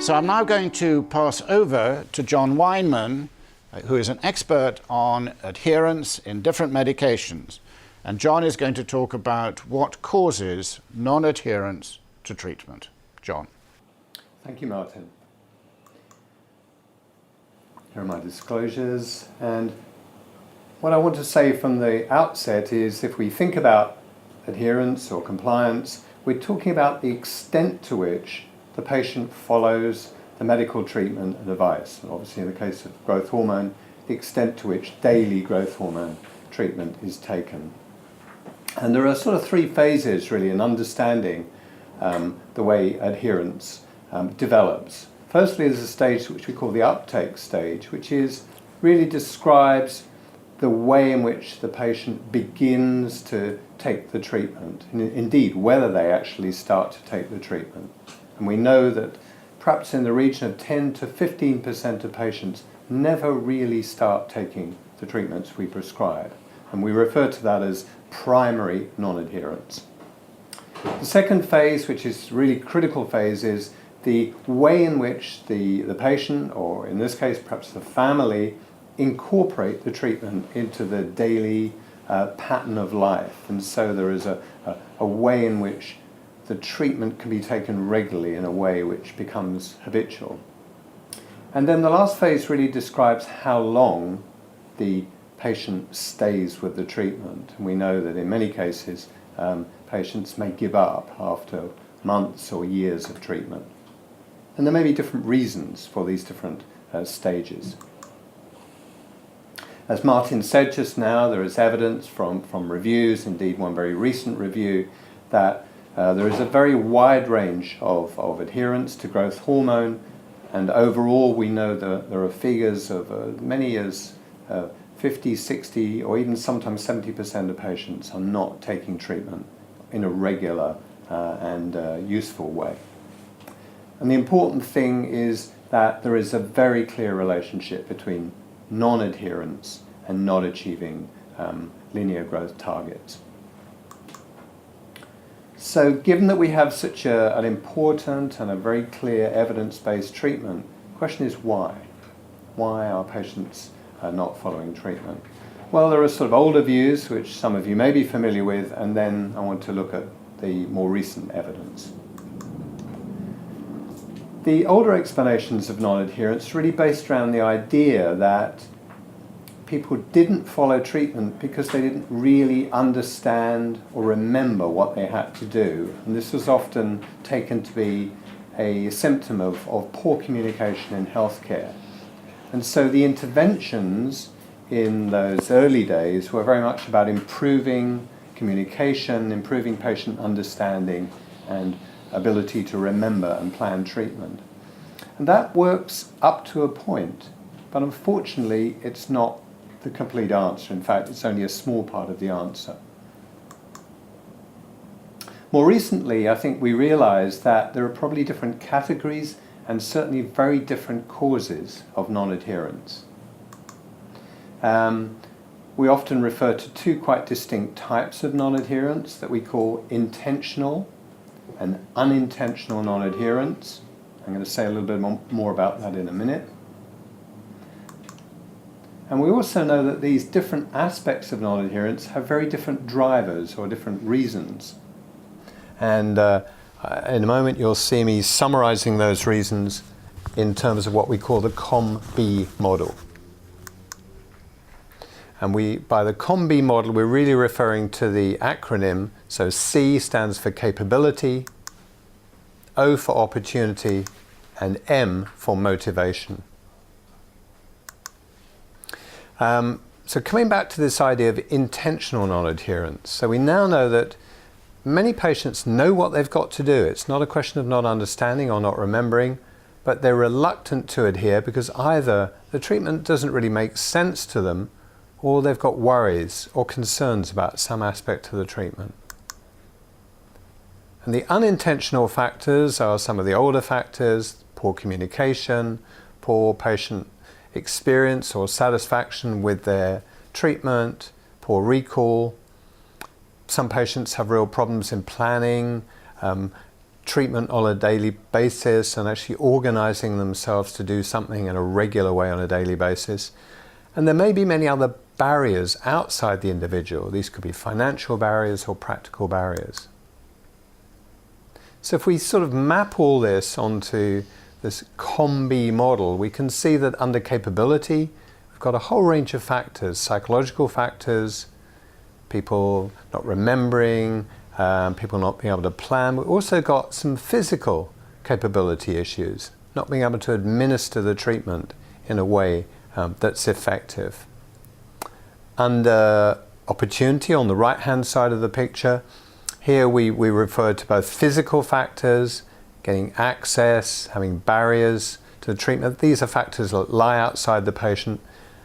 So I'm now going to pass over to John Weinman, who is an expert on adherence in different medications. And John is going to talk about what causes non-adherence to treatment. John. Thank you, Martin. Here are my disclosures. And what I want to say from the outset is if we think about adherence or compliance, we're talking about the extent to which the patient follows the medical treatment and advice. And obviously in the case of growth hormone, the extent to which daily growth hormone treatment is taken. And there are sort of three phases really in understanding the way adherence develops. Firstly, there's a stage which we call the uptake stage, which really describes the way in which the patient begins to take the treatment, and indeed whether they actually start to take the treatment. And we know that perhaps in the region of 10 to 15% of patients never really start taking the treatments we prescribe. And we refer to that as primary non-adherence. The second phase, which is really critical phase, is the way in which the patient, or in this case perhaps the family, incorporate the treatment into the daily pattern of life. And so there is a way in which the treatment can be taken regularly in a way which becomes habitual. And then the last phase really describes how long the patient stays with the treatment. And we know that in many cases patients may give up after months or years of treatment. And there may be different reasons for these different stages. As Martin said just now, there is evidence from reviews, indeed one very recent review, that there is a very wide range of adherence to growth hormone, and overall we know that there are figures of many as 50, 60, or even sometimes 70% of patients are not taking treatment in a regular and useful way. And the important thing is that there is a very clear relationship between non-adherence and not achieving linear growth targets. So given that we have such an important and a very clear evidence-based treatment, the question is why? Why are patients not following treatment? Well, there are sort of older views, which some of you may be familiar with, and then I want to look at the more recent evidence. The older explanations of non-adherence are really based around the idea that people didn't follow treatment because they didn't really understand or remember what they had to do. And this was often taken to be a symptom of poor communication in healthcare. And so the interventions in those early days were very much about improving communication, improving patient understanding, and ability to remember and plan treatment. And that works up to a point, but unfortunately it's not the complete answer. In fact, it's only a small part of the answer. More recently, I think we realized that there are probably different categories and certainly very different causes of non-adherence. We often refer to two quite distinct types of non-adherence that we call intentional and unintentional non-adherence. I'm going to say a little bit more about that in a minute. And we also know that these different aspects of non-adherence have very different drivers or different reasons. And in a moment you'll see me summarizing those reasons in terms of what we call the COM-B model. And by the COM-B model, we're really referring to the acronym. So C stands for capability, O for opportunity, and M for motivation. So coming back to this idea of intentional non-adherence. So we now know that many patients know what they've got to do. It's not a question of not understanding or not remembering, but they're reluctant to adhere because either the treatment doesn't really make sense to them, or they've got worries or concerns about some aspect of the treatment. And the unintentional factors are some of the older factors: poor communication, poor patient experience or satisfaction with their treatment, poor recall. Some patients have real problems in planning, treatment on a daily basis and actually organising themselves to do something in a regular way on a daily basis. And there may be many other barriers outside the individual. These could be financial barriers or practical barriers. So if we sort of map all this onto this COM-B model, we can see that under capability, we've got a whole range of factors, psychological factors, people not remembering, people not being able to plan. We've also got some physical capability issues, not being able to administer the treatment in a way that's effective. Under opportunity, on the right-hand side of the picture, here we refer to both physical factors, getting access, having barriers to the treatment. These are factors that lie outside the patient,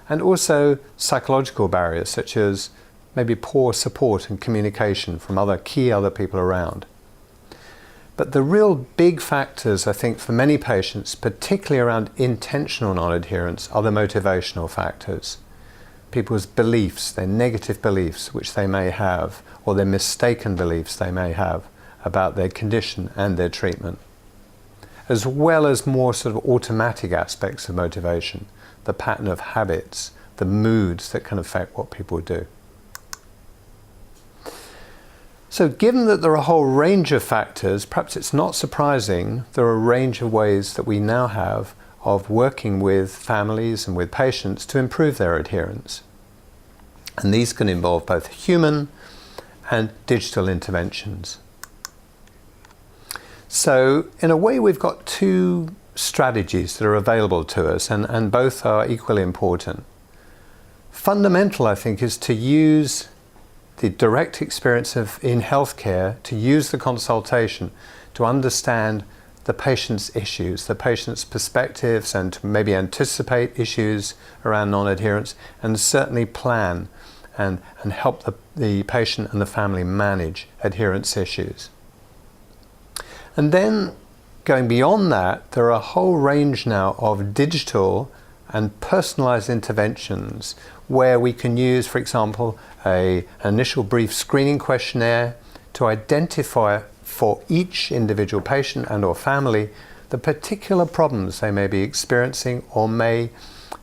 and also psychological barriers, such as maybe poor support and communication from other people around. But the real big factors, I think, for many patients, particularly around intentional non-adherence, are the motivational factors. People's beliefs, their negative beliefs which they may have, or their mistaken beliefs they may have about their condition and their treatment, as well as more sort of automatic aspects of motivation, the pattern of habits, the moods that can affect what people do. So given that there are a whole range of factors, perhaps it's not surprising there are a range of ways that we now have of working with families and with patients to improve their adherence. And these can involve both human and digital interventions. So in a way, we've got two strategies that are available to us, and both are equally important. Fundamental, I think, is to use the direct experience in healthcare, to use the consultation to understand the patient's issues, the patient's perspectives, and to maybe anticipate issues around non-adherence, and certainly plan and help the patient and the family manage adherence issues. And then going beyond that, there are a whole range now of digital and personalised interventions where we can use, for example, an initial brief screening questionnaire to identify for each individual patient and or family the particular problems they may be experiencing or may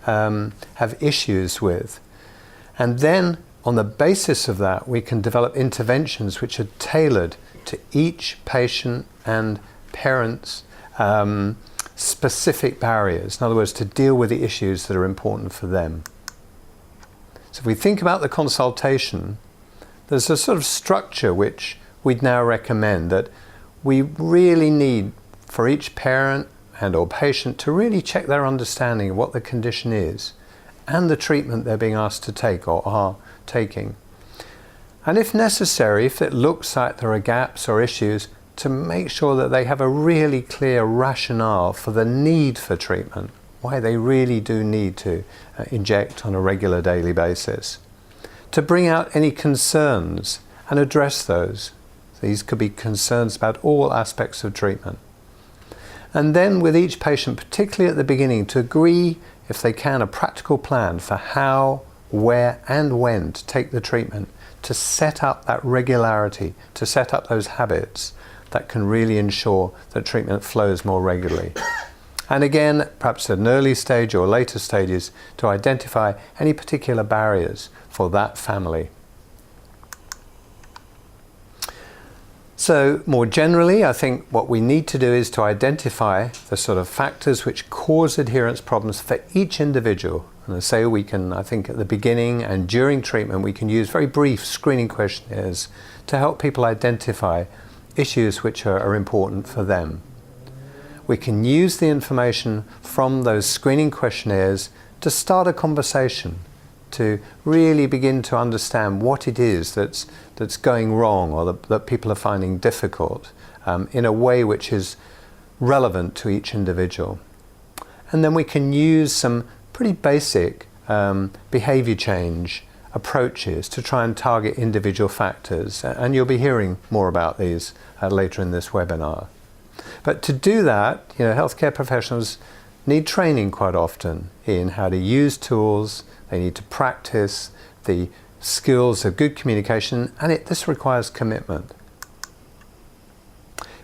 have issues with. And then on the basis of that, we can develop interventions which are tailored to each patient and parents' specific barriers. In other words, to deal with the issues that are important for them. So if we think about the consultation, there's a sort of structure which we'd now recommend, that we really need for each parent and or patient to really check their understanding of what the condition is and the treatment they're being asked to take or are taking. And if necessary, if it looks like there are gaps or issues, to make sure that they have a really clear rationale for the need for treatment, why they really do need to inject on a regular daily basis. To bring out any concerns and address those. These could be concerns about all aspects of treatment. And then with each patient, particularly at the beginning, to agree, if they can, a practical plan for how, where and when to take the treatment, to set up that regularity, to set up those habits that can really ensure that treatment flows more regularly. And again, perhaps at an early stage or later stages, to identify any particular barriers for that family. So more generally, I think what we need to do is to identify the sort of factors which cause adherence problems for each individual. And so we can, I think at the beginning and during treatment, we can use very brief screening questionnaires to help people identify issues which are important for them. We can use the information from those screening questionnaires to start a conversation, to really begin to understand what it is that's going wrong or that people are finding difficult in a way which is relevant to each individual. And then we can use some pretty basic behavior change approaches to try and target individual factors. And you'll be hearing more about these later in this webinar. But to do that, healthcare professionals need training quite often in how to use tools. They need to practice the skills of good communication, and this requires commitment.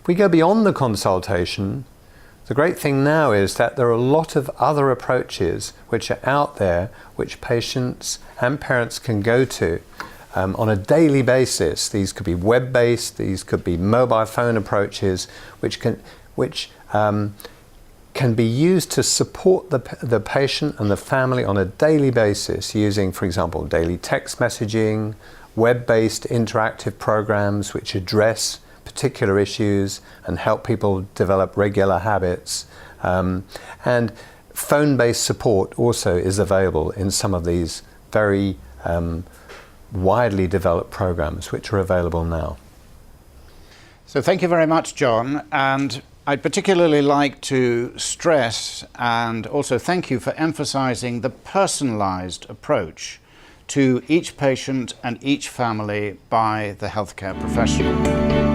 If we go beyond the consultation, the great thing now is that there are a lot of other approaches which are out there which patients and parents can go to on a daily basis. These could be web-based, these could be mobile phone approaches which can be used to support the patient and the family on a daily basis using, for example, daily text messaging, web-based interactive programs which address particular issues and help people develop regular habits. And phone-based support also is available in some of these very widely developed programs which are available now. So thank you very much, John. And I'd particularly like to stress and also thank you for emphasizing the personalised approach to each patient and each family by the healthcare professional.